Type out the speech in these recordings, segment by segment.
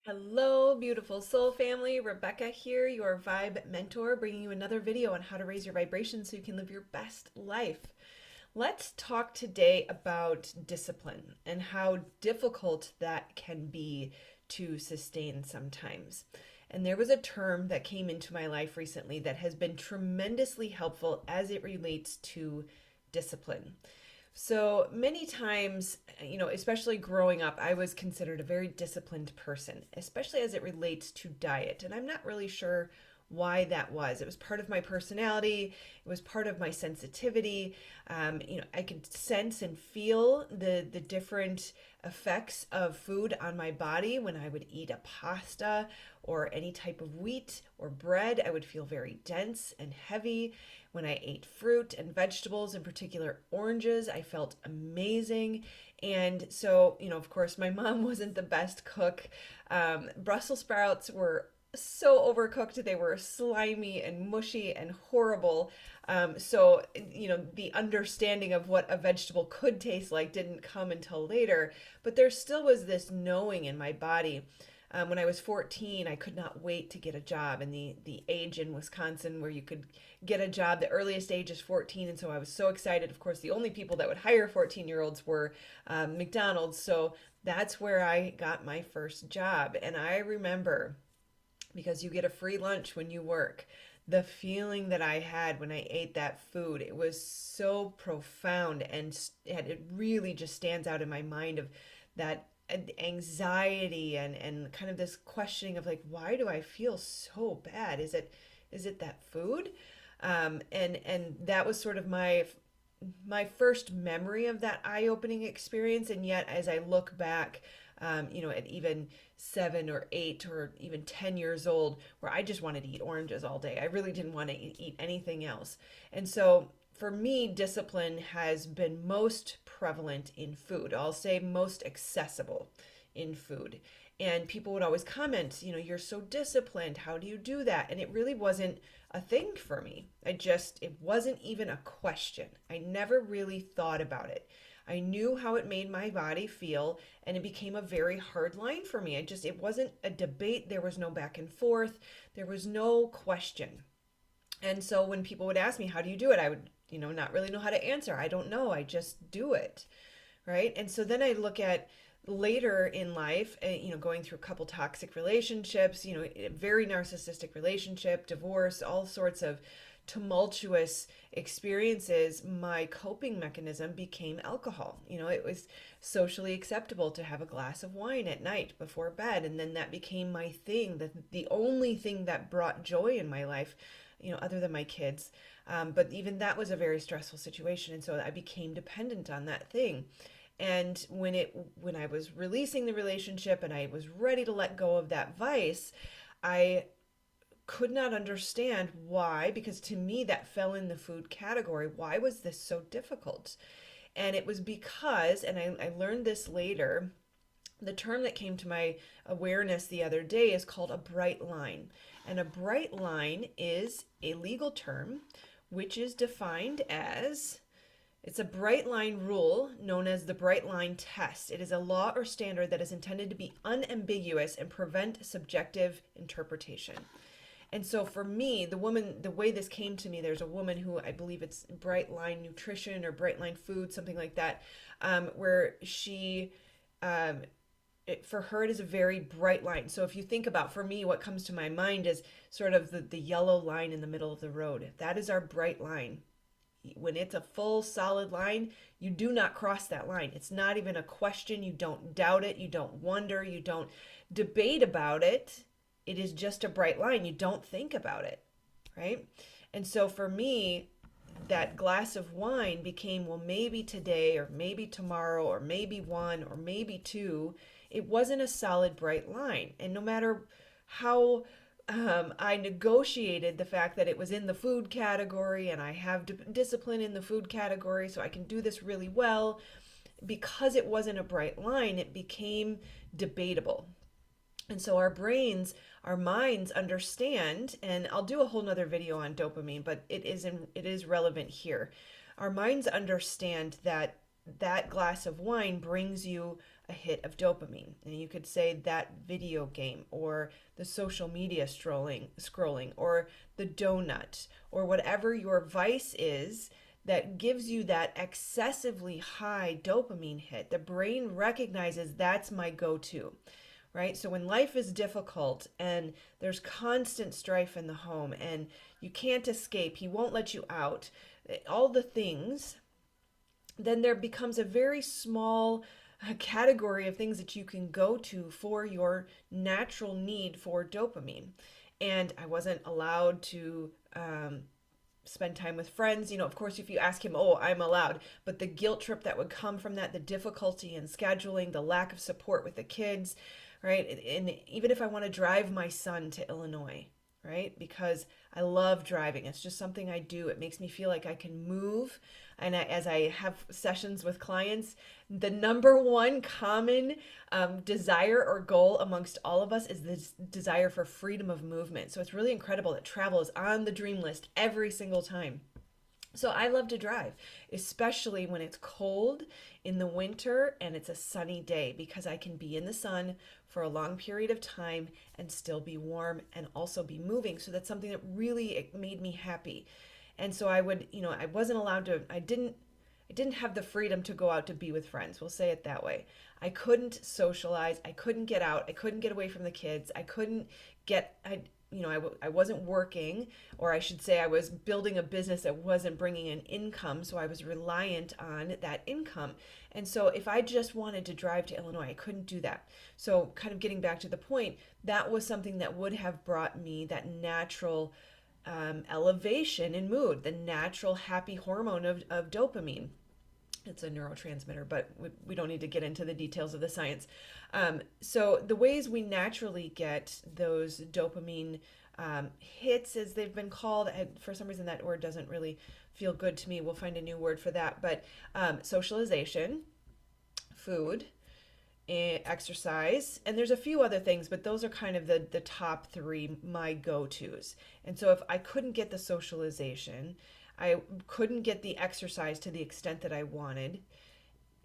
Hello, beautiful soul family. Rebecca here, your vibe mentor, bringing you another video on how to raise your vibration so you can live your best life. Let's talk today about discipline and how difficult that can be to sustain sometimes. And there was a term that came into my life recently that has been tremendously helpful as it relates to discipline. So many times, especially growing up, I was considered a very disciplined person, especially as it relates to diet. And I'm not really sure why that was. It was part of my personality, it was part of my sensitivity. I could sense and feel the different effects of food on my body when I would eat a pasta or any type of wheat or bread. I would feel very dense and heavy. When I ate fruit and vegetables, in particular oranges, I felt amazing. And so, of course, my mom wasn't the best cook. Brussels sprouts were so overcooked. They were slimy and mushy and horrible. The understanding of what a vegetable could taste like didn't come until later. But there still was this knowing in my body. When I was 14, I could not wait to get a job. And the age in Wisconsin where you could get a job, the earliest age is 14. And so I was so excited. Of course, the only people that would hire 14-year-olds were McDonald's. So that's where I got my first job. And I remember, because you get a free lunch when you work, the feeling that I had when I ate that food, it was so profound, and it really just stands out in my mind of that anxiety and kind of this questioning of like, why do I feel so bad? Is it that food? And that was sort of my first memory of that eye-opening experience. And yet, as I look back, at even 7 or 8 or even 10 years old, where I just wanted to eat oranges all day. I really didn't want to eat anything else. And so for me, discipline has been most prevalent in food. I'll say most accessible in food. And people would always comment, you're so disciplined. How do you do that? And it really wasn't a thing for me. It wasn't even a question. I never really thought about it. I knew how it made my body feel, and it became a very hard line for me. It wasn't a debate. There was no back and forth. There was no question. And so when people would ask me, how do you do it? I would, not really know how to answer. I don't know. I just do it. Right. And so then I look at later in life, going through a couple toxic relationships, a very narcissistic relationship, divorce, all sorts of tumultuous experiences. My coping mechanism became alcohol. It was socially acceptable to have a glass of wine at night before bed. And then that became my thing, the only thing that brought joy in my life, other than my kids. But even that was a very stressful situation. And so I became dependent on that thing. And when I was releasing the relationship and I was ready to let go of that vice, I could not understand why, because to me that fell in the food category. Why was this so difficult? And it was because, and I learned this later, the term that came to my awareness the other day is called a bright line. And a bright line is a legal term which is defined as, it's a bright line rule known as the bright line test. It is a law or standard that is intended to be unambiguous and prevent subjective interpretation. And so for me, the way this came to me, there's a woman who, I believe it's Bright Line Nutrition or Bright Line Food, something like that, where for her, it is a very bright line. So if you think about, for me, what comes to my mind is sort of the yellow line in the middle of the road. That is our bright line. When it's a full solid line, you do not cross that line. It's not even a question. You don't doubt it. You don't wonder. You don't debate about it. It is just a bright line. You don't think about it, right? And so for me, that glass of wine became, well, maybe today or maybe tomorrow or maybe one or maybe two. It wasn't a solid bright line. And no matter how I negotiated the fact that it was in the food category and I have discipline in the food category, so I can do this really well, because it wasn't a bright line, it became debatable. And so our minds understand, and I'll do a whole nother video on dopamine, but it is relevant here. Our minds understand that glass of wine brings you a hit of dopamine. And you could say that video game or the social media scrolling or the donut or whatever your vice is that gives you that excessively high dopamine hit. The brain recognizes that's my go-to, right? So when life is difficult and there's constant strife in the home and you can't escape, he won't let you out, all the things, then there becomes a very small category of things that you can go to for your natural need for dopamine. And I wasn't allowed to spend time with friends. Of course, if you ask him, oh, I'm allowed. But the guilt trip that would come from that, the difficulty in scheduling, the lack of support with the kids, right? And even if I want to drive my son to Illinois, right? Because I love driving. It's just something I do. It makes me feel like I can move. And as I have sessions with clients, the number one common desire or goal amongst all of us is this desire for freedom of movement. So it's really incredible that travel is on the dream list every single time. So I love to drive, especially when it's cold in the winter and it's a sunny day, because I can be in the sun for a long period of time and still be warm and also be moving. So that's something that really made me happy. And so I would, I wasn't allowed to, I didn't have the freedom to go out to be with friends. We'll say it that way. I couldn't socialize. I couldn't get out. I couldn't get away from the kids. I couldn't get, I wasn't working, or I should say I was building a business that wasn't bringing in income, so I was reliant on that income. And so if I just wanted to drive to Illinois, I couldn't do that. So kind of getting back to the point, that was something that would have brought me that natural elevation in mood, the natural happy hormone of dopamine. It's a neurotransmitter, but we don't need to get into the details of the science. So the ways we naturally get those dopamine hits, as they've been called, for some reason that word doesn't really feel good to me. We'll find a new word for that. But socialization, food, exercise, and there's a few other things, but those are kind of the top three, my go-tos. And so if I couldn't get the socialization, I couldn't get the exercise to the extent that I wanted.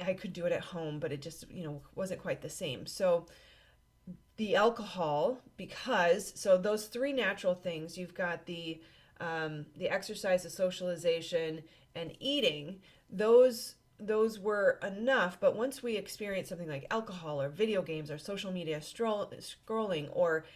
I could do it at home, but it just, wasn't quite the same. So the alcohol, so those three natural things, you've got the exercise, the socialization, and eating. Those were enough, but once we experience something like alcohol or video games or social media scrolling or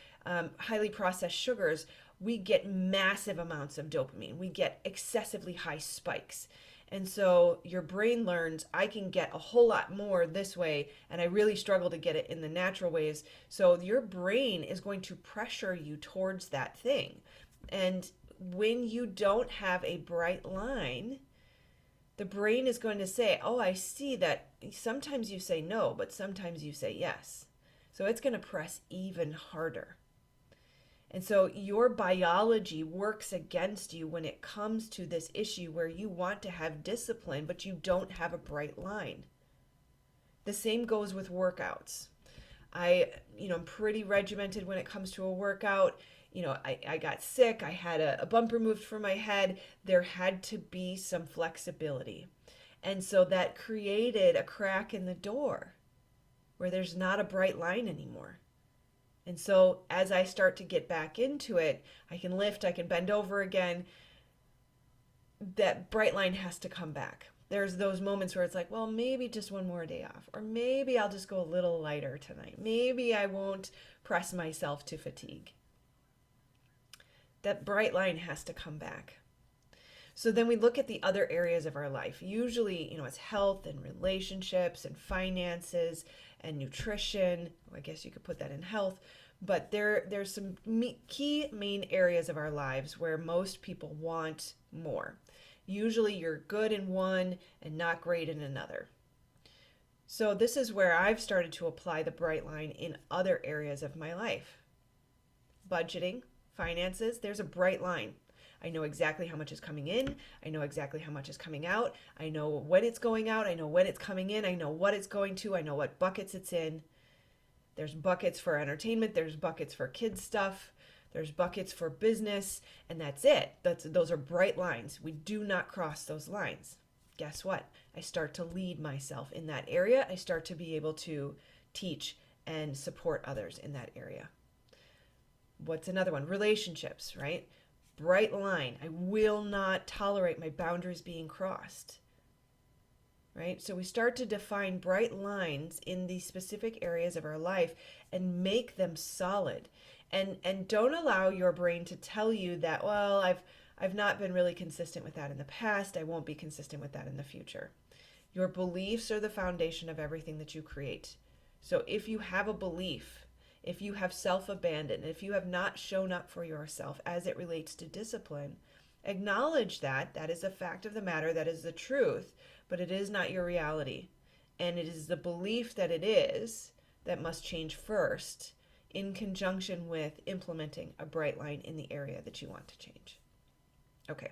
highly processed sugars, we get massive amounts of dopamine. We get excessively high spikes. And so your brain learns, I can get a whole lot more this way, and I really struggle to get it in the natural ways. So your brain is going to pressure you towards that thing. And when you don't have a bright line, the brain is going to say, oh, I see that sometimes you say no, but sometimes you say yes. So it's going to press even harder. And so your biology works against you when it comes to this issue where you want to have discipline, but you don't have a bright line. The same goes with workouts. I'm pretty regimented when it comes to a workout. I got sick. I had a bump removed from my head. There had to be some flexibility. And so that created a crack in the door where there's not a bright line anymore. And so as I start to get back into it, I can lift, I can bend over again. That bright line has to come back. There's those moments where it's like, well, maybe just one more day off, or maybe I'll just go a little lighter tonight. Maybe I won't press myself to fatigue. That bright line has to come back. So then we look at the other areas of our life. Usually, it's health and relationships and finances and nutrition. Well, I guess you could put that in health. But there's some key main areas of our lives where most people want more. Usually you're good in one and not great in another. So this is where I've started to apply the bright line in other areas of my life. Budgeting, finances, there's a bright line. I know exactly how much is coming in. I know exactly how much is coming out. I know when it's going out. I know when it's coming in. I know what it's going to. I know what buckets it's in. There's buckets for entertainment. There's buckets for kids stuff. There's buckets for business. And that's it. Those are bright lines. We do not cross those lines. guess what? I start to lead myself in that area. I start to be able to teach and support others in that area. What's another one? Relationships, right? Bright line. I will not tolerate my boundaries being crossed. Right? So we start to define bright lines in these specific areas of our life and make them solid. And don't allow your brain to tell you that, well, I've not been really consistent with that in the past. I won't be consistent with that in the future. Your beliefs are the foundation of everything that you create. So if you have a belief, if you have self-abandon, if you have not shown up for yourself as it relates to discipline, acknowledge that. That is a fact of the matter. That is the truth, but it is not your reality. And it is the belief that it is that must change first in conjunction with implementing a bright line in the area that you want to change. Okay.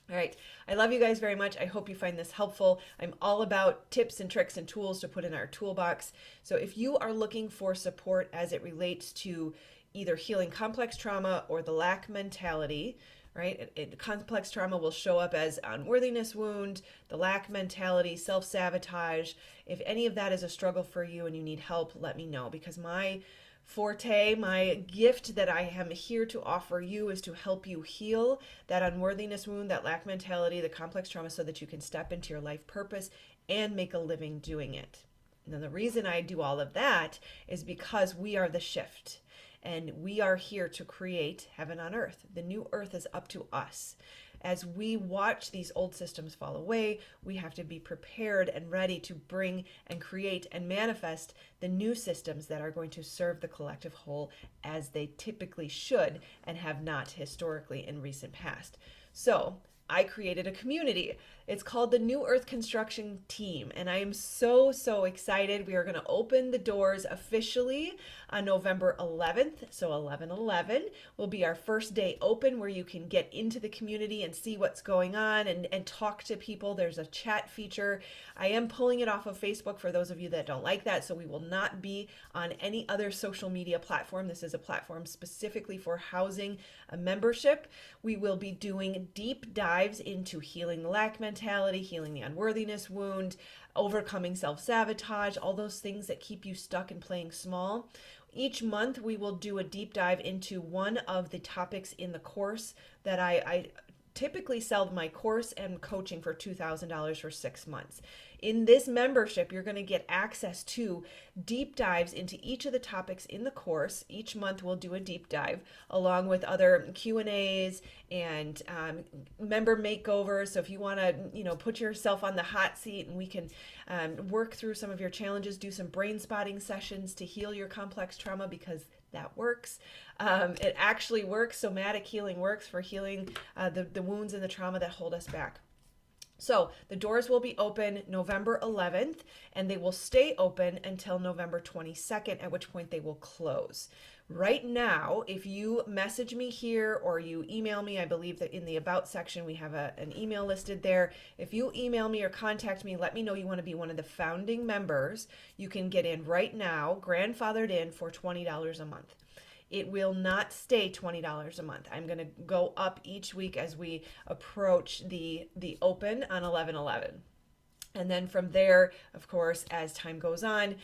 All right. I love you guys very much. I hope you find this helpful. I'm all about tips and tricks and tools to put in our toolbox. So if you are looking for support as it relates to either healing complex trauma or the lack mentality, right? Complex trauma will show up as unworthiness wound, the lack mentality, self-sabotage. If any of that is a struggle for you and you need help, let me know, because my forte, my gift that I am here to offer you is to help you heal that unworthiness wound, that lack mentality, the complex trauma, so that you can step into your life purpose and make a living doing it. Now, the reason I do all of that is because we are the shift. And we are here to create heaven on earth. The new earth is up to us. As we watch these old systems fall away, we have to be prepared and ready to bring and create and manifest the new systems that are going to serve the collective whole as they typically should and have not historically in recent past. So I created a community. It's called the New Earth Construction Team, and I am so excited. We are going to open the doors officially on November 11th. So 11/11 will be our first day open, where you can get into the community and see what's going on and talk to people. There's a chat feature. I am pulling it off of Facebook for those of you that don't like that, so we will not be on any other social media platform. This is a platform specifically for housing a membership. We will be doing deep dives into healing the lack mentality, healing the unworthiness wound, overcoming self-sabotage, all those things that keep you stuck and playing small. Each month we will do a deep dive into one of the topics in the course that I typically sell my course and coaching for $2,000 for 6 months. In this membership, you're going to get access to deep dives into each of the topics in the course. Each month we'll do a deep dive along with other Q&As and member makeovers. So if you want to, put yourself on the hot seat and we can work through some of your challenges, do some brain spotting sessions to heal your complex trauma, because that works. It actually works. Somatic healing works for healing the wounds and the trauma that hold us back. So the doors will be open November 11th, and they will stay open until November 22nd, at which point they will close. Right now, if you message me here or you email me, I believe that in the About section we have an email listed there. If you email me or contact me, let me know you want to be one of the founding members, you can get in right now, grandfathered in for $20 a month. It will not stay $20 a month. I'm going to go up each week as we approach the open on 11/11. And then from there, of course, as time goes on,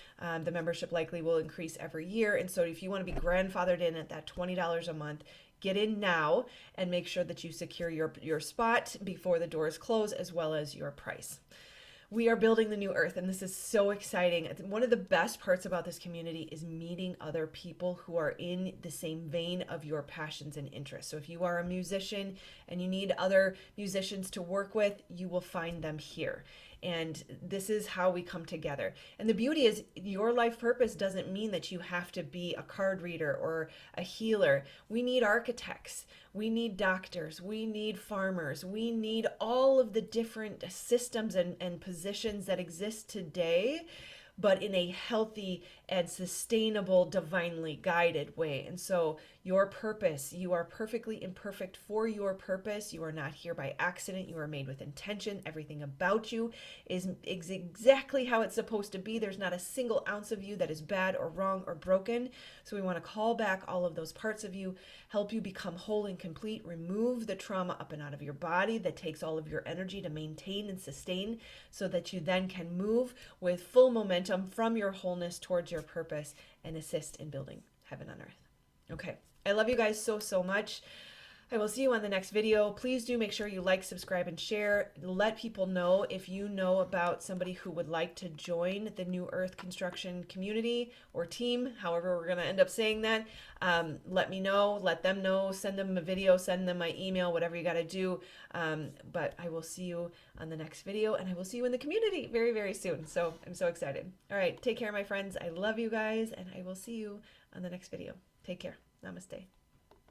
the membership likely will increase every year. And so if you want to be grandfathered in at that $20 a month, get in now and make sure that you secure your spot before the doors close, as well as your price. We are building the new earth, and this is so exciting. One of the best parts about this community is meeting other people who are in the same vein of your passions and interests. So if you are a musician and you need other musicians to work with, you will find them here. And this is how we come together. And the beauty is, your life purpose doesn't mean that you have to be a card reader or a healer. We need architects. We need doctors. We need farmers. We need all of the different systems and positions that exist today, but in a healthy and sustainable, divinely guided way. And so your purpose. You are perfectly imperfect for your purpose. You are not here by accident. You are made with intention. Everything about you is exactly how it's supposed to be. There's not a single ounce of you that is bad or wrong or broken. So we want to call back all of those parts of you, help you become whole and complete, remove the trauma up and out of your body that takes all of your energy to maintain and sustain, so that you then can move with full momentum from your wholeness towards your purpose and assist in building heaven on earth. Okay. I love you guys so, so much. I will see you on the next video. Please do make sure you like, subscribe, and share. Let people know if you know about somebody who would like to join the New Earth Construction community or team, however we're going to end up saying that. Let me know, let them know, send them a video, send them my email, whatever you got to do. But I will see you on the next video, and I will see you in the community very, very soon. So I'm so excited. All right, take care, my friends. I love you guys, and I will see you on the next video. Take care. Namaste.